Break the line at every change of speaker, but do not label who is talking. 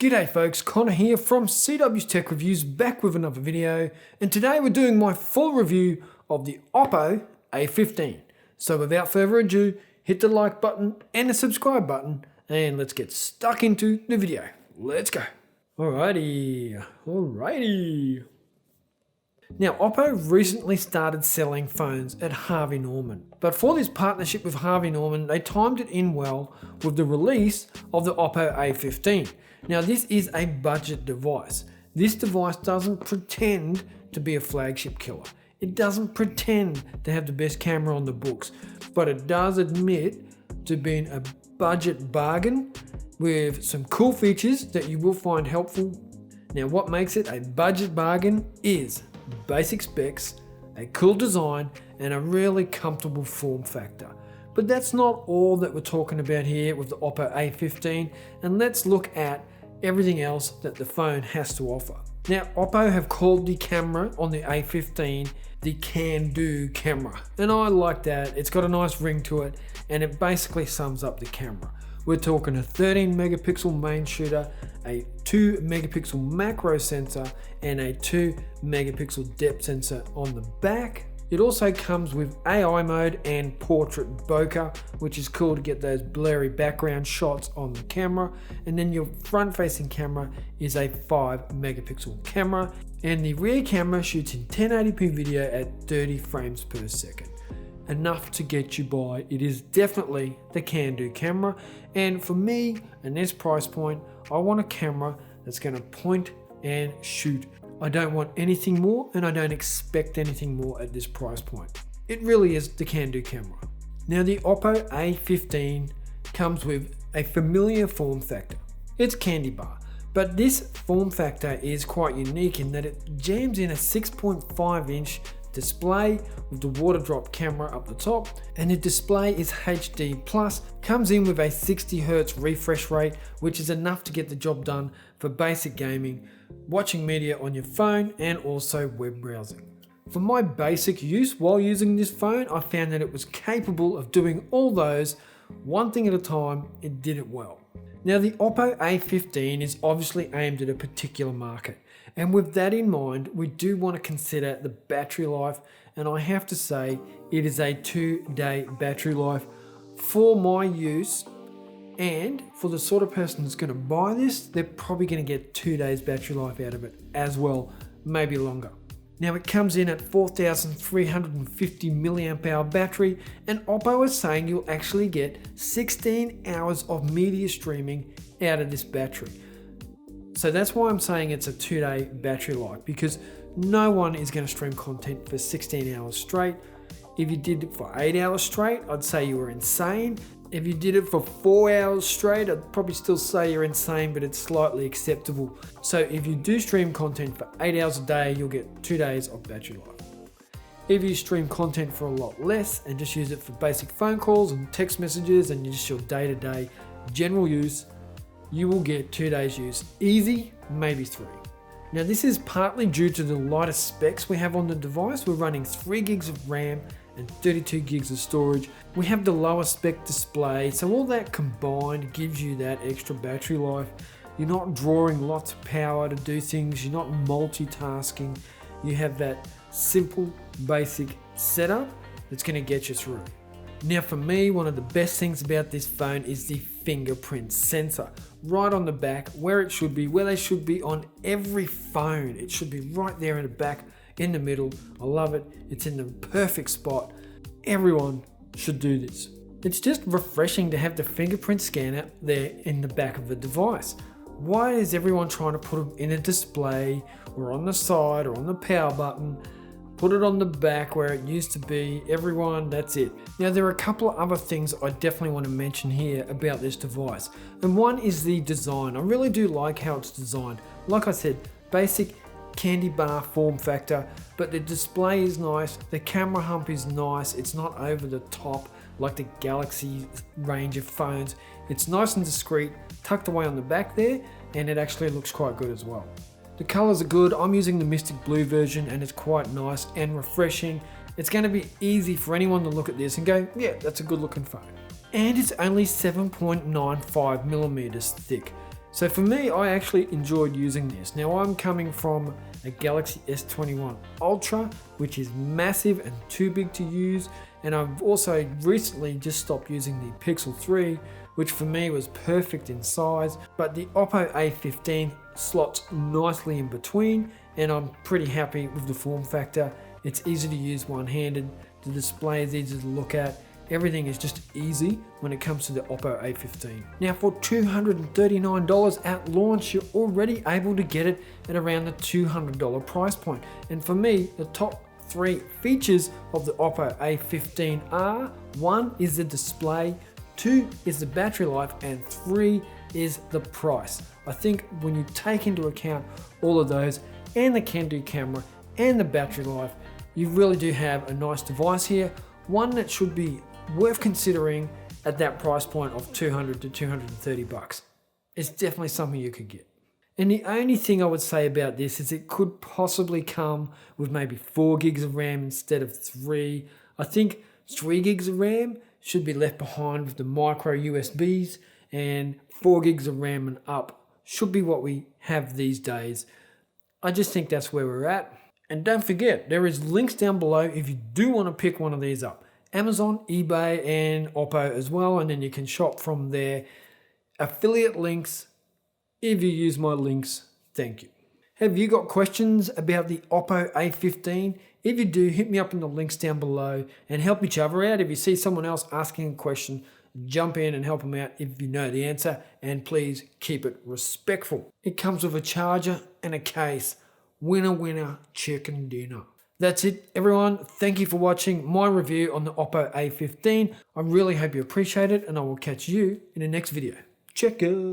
G'day folks, Connor here from CW's Tech Reviews, back with another video, and today we're doing my full review of the Oppo A15. So without further ado, hit the like button and the subscribe button, and let's get stuck into the video. Let's go. Alrighty. Now, Oppo recently started selling phones at Harvey Norman, but for this partnership with Harvey Norman, they timed it in well with the release of the Oppo A15. Now, this is a budget device. This device doesn't pretend to be a flagship killer. It doesn't pretend to have the best camera on the books, but it does admit to being a budget bargain with some cool features that you will find helpful. Now, what makes it a budget bargain is basic specs, a cool design, and a really comfortable form factor. But that's not all that we're talking about here with the Oppo A15, and let's look at everything else that the phone has to offer. Now, Oppo have called the camera on the A15 the can-do camera, and I like that. It's got a nice ring to it, and it basically sums up the camera. We're talking a 13 megapixel main shooter, a 2 megapixel macro sensor, and a 2 megapixel depth sensor on the back. It also comes with AI mode and portrait bokeh, which is cool to get those blurry background shots on the camera. And then your front facing camera is a 5 megapixel camera, and the rear camera shoots in 1080p video at 30 frames per second. Enough to get you by. It is definitely the can-do camera, and for me, in this price point, I want a camera that's going to point and shoot. I don't want anything more, and I don't expect anything more at this price point. It really is the can-do camera. Now, the Oppo A15 comes with a familiar form factor. It's candy bar, but this form factor is quite unique in that it jams in a 6.5 inch display with the water drop camera up the top, and the display is HD+, comes in with a 60Hz refresh rate, which is enough to get the job done for basic gaming, watching media on your phone, and also web browsing. For my basic use while using this phone, I found that it was capable of doing all those. One thing at a time, it did it well. Now, the Oppo A15 is obviously aimed at a particular market, and with that in mind, we do want to consider the battery life, and I have to say it is a 2-day battery life for my use, and for the sort of person that's going to buy this, they're probably going to get 2 days battery life out of it as well, maybe longer. Now, it comes in at 4,350 milliamp hour battery, and Oppo is saying you'll actually get 16 hours of media streaming out of this battery. So that's why I'm saying it's a 2-day battery life, because no one is going to stream content for 16 hours straight. If you did it for 8 hours straight, I'd say you were insane. If you did it for 4 hours straight, I'd probably still say you're insane, but it's slightly acceptable. So if you do stream content for 8 hours a day, you'll get 2 days of battery life. If you stream content for a lot less and just use it for basic phone calls and text messages and just your day-to-day general use, you will get 2 days use easy, maybe 3. Now, this is partly due to the lighter specs we have on the device. We're running 3 gigs of RAM and 32 gigs of storage. We have the lower spec display, so all that combined gives you that extra battery life. You're not drawing lots of power to do things, you're not multitasking. You have that simple, basic setup that's going to get you through. Now, for me, one of the best things about this phone is the fingerprint sensor. Right on the back, where it should be, where they should be on every phone. It should be right there in the back, in the middle. I love it. It's in the perfect spot. Everyone should do this. It's just refreshing to have the fingerprint scanner there in the back of the device. Why is everyone trying to put them in a display or on the side or on the power button? Put it on the back where it used to be. Everyone, that's it. Now, there are a couple of other things I definitely want to mention here about this device. And one is the design. I really do like how it's designed. Like I said, basic candy bar form factor, but the display is nice. The camera hump is nice. It's not over the top like the Galaxy range of phones. It's nice and discreet, tucked away on the back there, and it actually looks quite good as well. The colors are good. I'm using the Mystic Blue version, and it's quite nice and refreshing. It's going to be easy for anyone to look at this and go, yeah, that's a good looking phone. And it's only 7.95 millimeters thick. So for me, I actually enjoyed using this. Now I'm coming from a Galaxy S21 Ultra, which is massive and too big to use. And I've also recently just stopped using the Pixel 3, which for me was perfect in size. But the Oppo A15 slots nicely in between, and I'm pretty happy with the form factor. It's easy to use one-handed, the display is easy to look at. Everything is just easy when it comes to the Oppo A15. Now for $239 at launch, you're already able to get it at around the $200 price point. And for me, the top 3 features of the Oppo A15 are: 1 is the display, 2 is the battery life, and 3 is the price. I think when you take into account all of those, and the can-do camera, and the battery life, you really do have a nice device here. One that should be worth considering at that price point of $200 to $230. It's definitely something you could get. And the only thing I would say about this is it could possibly come with maybe 4 gigs of RAM instead of 3. I think 3 gigs of RAM should be left behind with the micro USBs, and 4 gigs of RAM and up should be what we have these days. I just think that's where we're at. And don't forget, there is links down below if you do want to pick one of these up. Amazon, eBay, and Oppo as well, and then you can shop from there. Affiliate links, if you use my links, thank you. Have you got questions about the Oppo A15? If you do, hit me up in the links down below and help each other out. If you see someone else asking a question, jump in and help them out if you know the answer, and please keep it respectful. It comes with a charger and a case. Winner, winner, chicken dinner. That's it, everyone. Thank you for watching my review on the Oppo A15. I really hope you appreciate it, and I will catch you in the next video. Checkers.